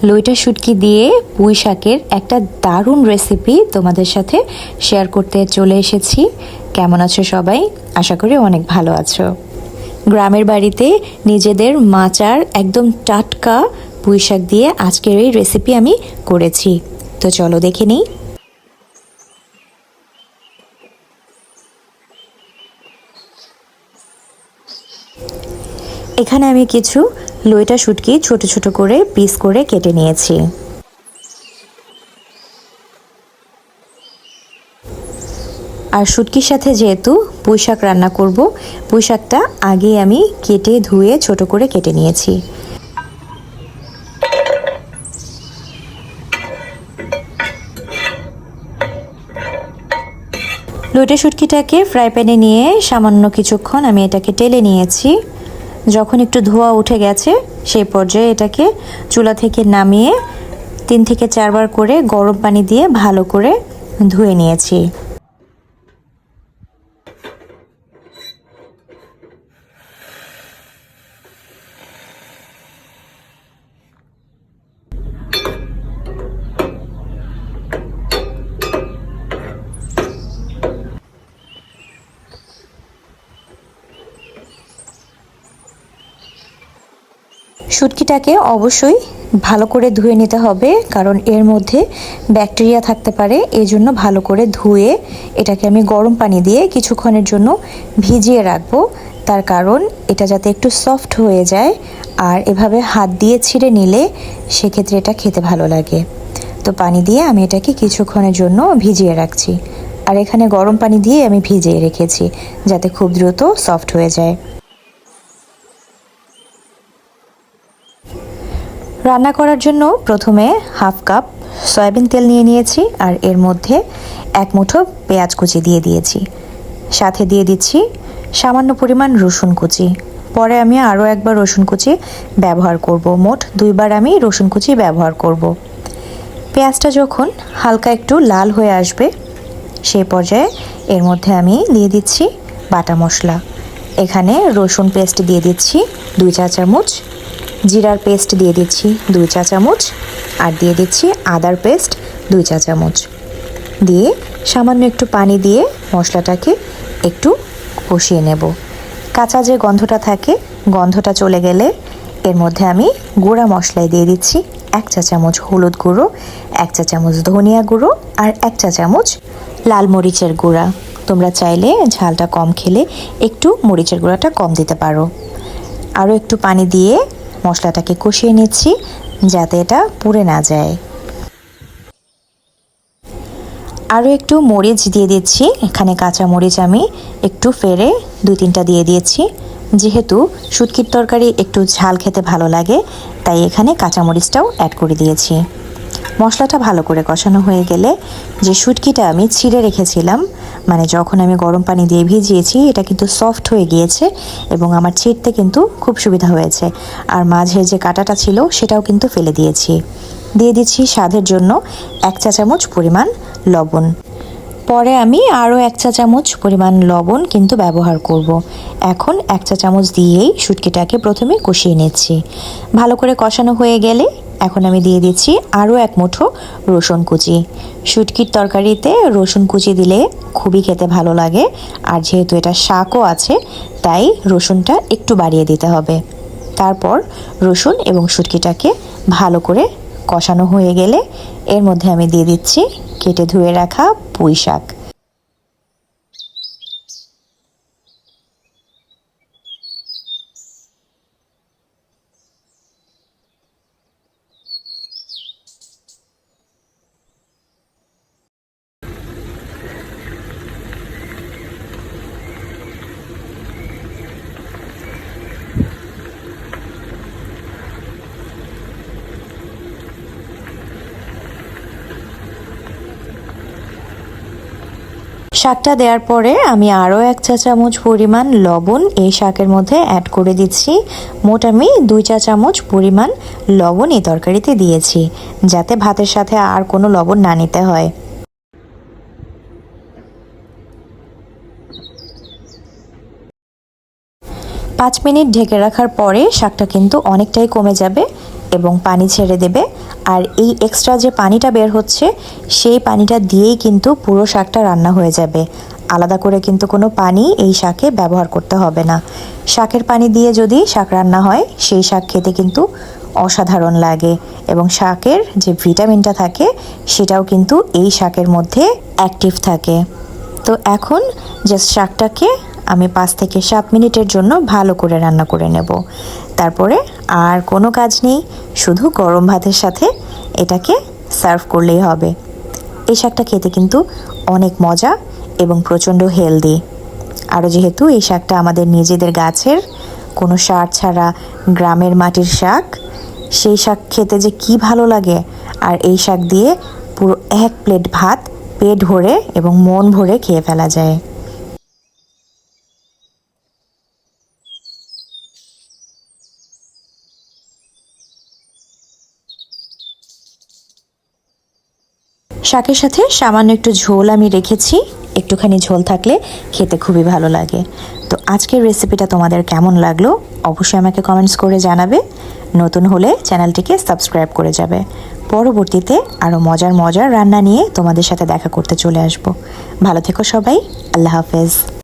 লইটা শুটকি দিয়ে পুঁই শাকের একটা দারুণ রেসিপি তোমাদের সাথে শেয়ার করতে চলে এসেছি। কেমন আছো সবাই? আশা করি অনেক ভালো আছো। গ্রামের বাড়িতে নিজেদের মাচার একদম টাটকা পুঁই শাক দিয়ে আজকের এই রেসিপি আমি করেছি। তো চলো দেখে নিই। এখানে আমি কিছু লইটা শুটকি ছোট ছোট করে পিস করে কেটে নিয়েছি। আর শুটকির সাথে যেহেতু পুঁই শাক রান্না করব, পুঁই শাকটা আগে আমি কেটে ধুয়ে ছোট করে কেটে নিয়েছি। লইটা শুটকিটাকে ফ্রাই প্যানে নিয়ে সামান্য কিছুক্ষণ আমি এটাকে টেলে নিয়েছি। যখন একটু ধোয়া উঠে গেছে সেই পর্যায়ে এটাকে চুলা থেকে নামিয়ে 3 থেকে 4 বার করে গরম পানি দিয়ে ভালো করে ধুয়ে নিয়েছি। শুটকিটাকে অবশ্যই ভালো করে ধুয়ে নিতে হবে, কারণ এর মধ্যে ব্যাকটেরিয়া থাকতে পারে। এই জন্য ভালো করে ধুয়ে এটাকে আমি গরম পানি দিয়ে কিছুক্ষণের জন্য ভিজিয়ে রাখবো। তার কারণ এটা যাতে একটু সফট হয়ে যায়, আর এভাবে হাত দিয়ে ছিঁড়ে নিলে সেক্ষেত্রে এটা খেতে ভালো লাগে। তো পানি দিয়ে আমি এটাকে কিছুক্ষণের জন্য ভিজিয়ে রাখছি। আর এখানে গরম পানি দিয়ে আমি ভিজিয়ে রেখেছি যাতে খুব দ্রুত সফট হয়ে যায়। রান্না করার জন্য প্রথমে হাফ কাপ সয়াবিন তেল নিয়ে নিয়েছি, আর এর মধ্যে 1 মুঠো পেঁয়াজ কুচি দিয়ে দিয়েছি। সাথে দিয়ে দিচ্ছি সামান্য পরিমাণ রসুন কুচি। পরে আমি আরও একবার রসুন কুচি ব্যবহার করব। মোট 2 বার আমি রসুন কুচি ব্যবহার করব। পেঁয়াজটা যখন হালকা একটু লাল হয়ে আসবে সেই পর্যায়ে এর মধ্যে আমি দিয়ে দিচ্ছি বাটা মশলা। এখানে রসুন পেস্ট দিয়ে দিচ্ছি 2 চা চামচ, জিরার পেস্ট দিয়ে দিচ্ছি 2 চা চামচ, আর দিয়ে দিচ্ছি আদার পেস্ট 2 চা চামচ। দিয়ে সামান্য একটু পানি দিয়ে মশলাটাকে একটু কষিয়ে নেব। কাঁচা যে গন্ধটা থাকে, গন্ধটা চলে গেলে এর মধ্যে আমি গুঁড়া মশলায় দিয়ে দিচ্ছি 1 চা চামচ হলুদ গুঁড়ো, 1 চা চামচ ধনিয়া গুঁড়ো, আর 1 চা চামচ লাল মরিচের গুঁড়া। তোমরা চাইলে ঝালটা কম খেলে একটু মরিচের গুঁড়াটা কম দিতে পারো। আরও একটু পানি দিয়ে মশলাটাকে কষিয়ে নিচ্ছি যাতে এটা পুড়ে না যায়। আরও একটু মরিচ দিয়ে দিচ্ছি। এখানে কাঁচা মরিচ আমি একটু ফেরে 2-3টা দিয়ে দিয়েছি। যেহেতু শুটকির তরকারি একটু ঝাল খেতে ভালো লাগে, তাই এখানে কাঁচা মরিচটাও অ্যাড করে দিয়েছি। মশলাটা ভালো করে কষানো হয়ে গেলে যে শুটকিটা আমি ছিঁড়ে রেখেছিলাম, মানে যখন আমি গরম পানি দিয়ে ভিজিয়েছি, এটা কিন্তু সফট হয়ে গিয়েছে এবং আমার ছিঁড়তে কিন্তু খুব সুবিধা হয়েছে। আর মাঝে যে কাঁটাটা ছিল সেটাও কিন্তু ফেলে দিয়েছি। দিয়ে দিচ্ছি স্বাদের জন্য 1 চা চামচ পরিমাণ লবণ। পরে আমি আরও 1 চা চামচ পরিমাণ লবণ কিন্তু ব্যবহার করব। এখন 1 চা চামচ দিয়েই শুটকিটাকে প্রথমে কষিয়ে নিচ্ছি। ভালো করে কষানো হয়ে গেলে এখন আমি দিয়ে দিচ্ছি আরও 1 মুঠো রসুন কুচি। শুটকির তরকারিতে রসুন কুচি দিলে খুবই খেতে ভালো লাগে, আর যেহেতু এটা শাকও আছে তাই রসুনটা একটু বাড়িয়ে দিতে হবে। তারপর রসুন এবং শুটকিটাকে ভালো করে কষানো হয়ে গেলে এর মধ্যে আমি দিয়ে দিচ্ছি কেটে ধুয়ে রাখা পুঁই শাক। শাকটা দেওয়ার পরে আমি আরও 1 চা চামচ পরিমাণ লবণ এই শাকের মধ্যে অ্যাড করে দিচ্ছি। মোট আমি 2 চা চামচ পরিমাণ লবণ এই তরকারিতে দিয়েছি, যাতে ভাতের সাথে আর কোনো লবণ না নিতে হয়। 5 মিনিট ঢেকে রাখার পরে শাকটা কিন্তু অনেকটাই কমে যাবে। এবং পানি ছেড়ে দেবে। আর এই এক্সট্রা যে পানিটা বের হচ্ছে সেই পানিটা দিয়েই কিন্তু পুরো শাকটা রান্না হয়ে যাবে। আলাদা করে কিন্তু কোনো পানি এই শাকে ব্যবহার করতে হবে না। শাকের পানি দিয়ে যদি শাক রান্না হয় সেই শাক খেতে কিন্তু অসাধারণ লাগে এবং শাকের যে ভিটামিনটা থাকে সেটাও কিন্তু এই শাকের মধ্যে অ্যাক্টিভ থাকে। তো এখন জাস্ট শাকটাকে আমি 5 থেকে 7 মিনিটের জন্য ভালো করে রান্না করে নেব। তারপরে আর কোনো কাজ নেই, শুধু গরম ভাতের সাথে এটাকে সার্ভ করলেই হবে। এই শাকটা খেতে কিন্তু অনেক মজা এবং প্রচণ্ড হেলদি। আরও যেহেতু এই শাকটা আমাদের নিজেদের গাছের, কোনো সার ছাড়া গ্রামের মাটির শাক, সেই শাক খেতে যে কি ভালো লাগে। আর এই শাক দিয়ে পুরো 1 প্লেট ভাত পেট ভরে এবং মন ভরে খেয়ে ফেলা যায়। শাকের সাথে সামান্য একটু ঝোল আমি রেখেছি, একটুখানি ঝোল থাকলে খেতে খুবই ভালো লাগে। তো আজকের রেসিপিটা তোমাদের কেমন লাগলো অবশ্যই আমাকে কমেন্টস করে জানাবে। নতুন হলে চ্যানেলটিকে সাবস্ক্রাইব করে যাবে। পরবর্তীতে আরও মজার মজার রান্না নিয়ে তোমাদের সাথে দেখা করতে চলে আসব। ভালো থেকো সবাই, আল্লাহ হাফেজ।